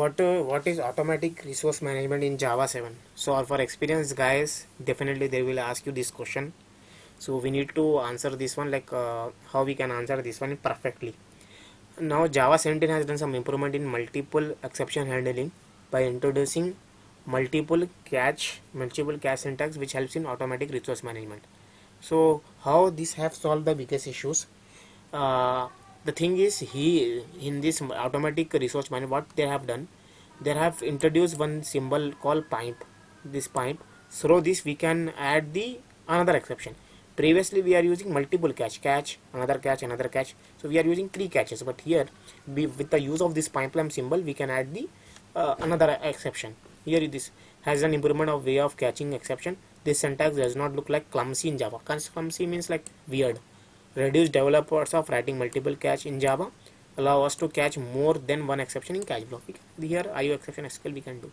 What is automatic resource management in Java 7? So for experienced guys, definitely they will ask you this question. So we need to answer this one, like how we can answer this one perfectly. Now Java 17 has done some improvement in multiple exception handling by introducing multiple cache syntax, which helps in automatic resource management. So how this have solved the biggest issues? uh, the thing is, he in this automatic resource management, what they have done, they have introduced one symbol called pipe. This pipe, through this we can add the another exception. Previously we are using multiple cache, another cache, so we are using three caches, but here with the use of this pipeline symbol we can add the another exception. Here this has an improvement of way of catching exception. This syntax does not look like clumsy in Java. Clumsy means like weird. Reduce developers of writing multiple cache in Java. Allow us to catch more than one exception in catch block. Here IO exception SQL we can do.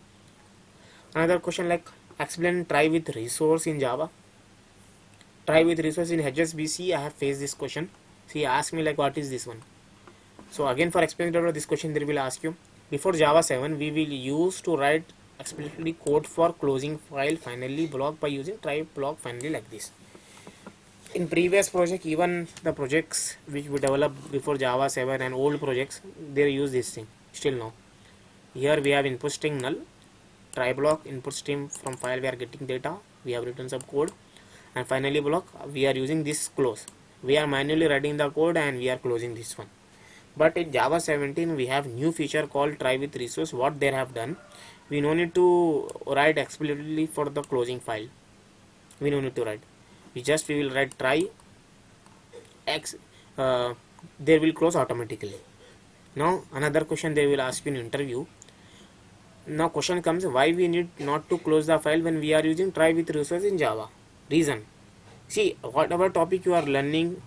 Another question, like explain try with resource in Java. Try with resource in HSBC, I have faced this question. See, ask me like what is this one. So again, for explaining this question, they will ask you, before Java 7 we will use to write explicitly code for closing file finally block by using try block finally, like this. In previous project, even the projects which we developed before Java 7 and old projects, they use this thing still now. Here we have input string null, try block, input stream from file we are getting data, we have written some code, and finally block we are using this close. We are manually writing the code and we are closing this one. But in Java 17 we have new feature called try with resource. What they have done, we no need to write explicitly for the closing file. We no need to write. We will write try x, they will close automatically. Now another question they will ask you in interview. Now question comes, why we need not to close the file when we are using try with resource in Java? Reason. See, whatever topic you are learning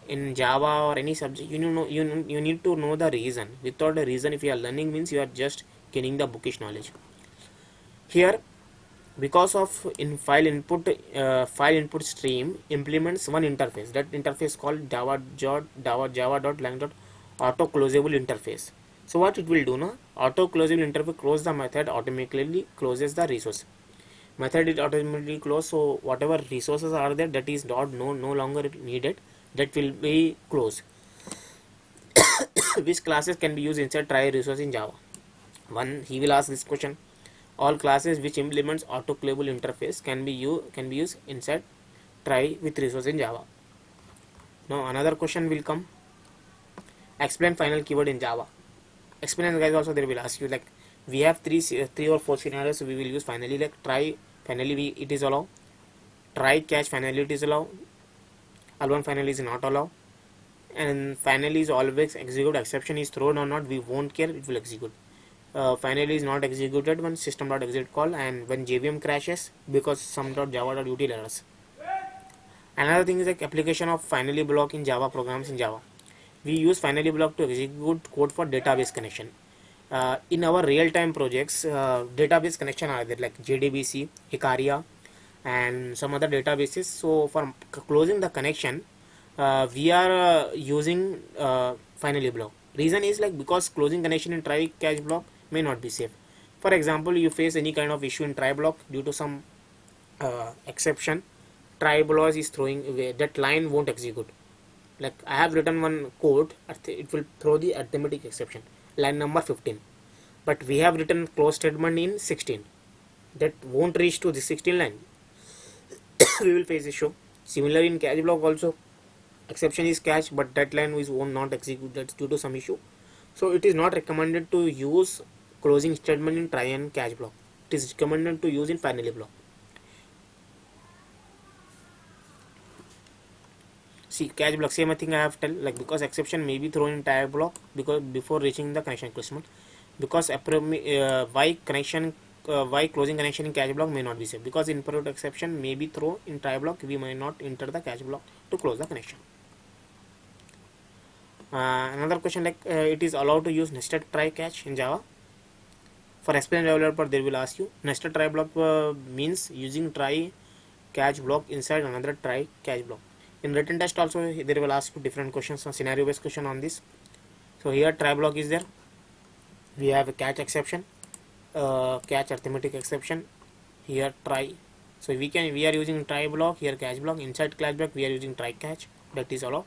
in Java or any subject, you need to know the reason. Without a reason, if you are learning, means you are just gaining the bookish knowledge. Here, because of in file input stream implements one interface. That interface called java.lang. Auto closable interface. So what it will do now? Auto closable interface close the method automatically closes the resource. Method is automatically closed, so whatever resources are there that is no longer needed, that will be closed. Which classes can be used inside try resource in Java? One, he will ask this question. All classes which implements auto closable interface can be used inside try with resource in Java. Now another question will come. Explain final keyword in Java. Experience guys also they will ask you, like we have three or four scenarios, so we will use finally, like try finally it is allow, try catch finally it is allow, L1 finally is not allow, and finally is always execute. Exception is thrown or not, we won't care, it will execute. Finally is not executed when system.exit call and when JVM crashes because some.java.util errors. Another thing is like application of finally block in Java programs in Java. We use finally block to execute code for database connection. In our real-time projects, database connection are there like JDBC, Hikaria, and some other databases. So for closing the connection, we are using finally block. Reason is like because closing connection in try catch block may not be safe. For example, you face any kind of issue in try block due to some exception, try block is throwing away, that line won't execute. Like I have written one code, it will throw the arithmetic exception, line number 15, but we have written close statement in 16, that won't reach to the 16 line. We will face issue. Similar in catch block also, exception is catch but that line is won't not execute, that's due to some issue. So it is not recommended to use closing statement in try and catch block. It is recommended to use in finally block. See, catch block, same thing I have tell, like because exception may be thrown in try block because before reaching the connection requirement, because why closing connection in catch block may not be safe, because input exception may be thrown in try block, we may not enter the catch block to close the connection. Another question, like it is allowed to use nested try catch in Java. For explain developer, they will ask you nested try block means using try catch block inside another try catch block. In written test also they will ask you different questions, scenario based question on this. So here try block is there, we have a catch exception, catch arithmetic exception, here try. So we are using try block, here catch block. Inside catch block we are using try catch, that is allowed.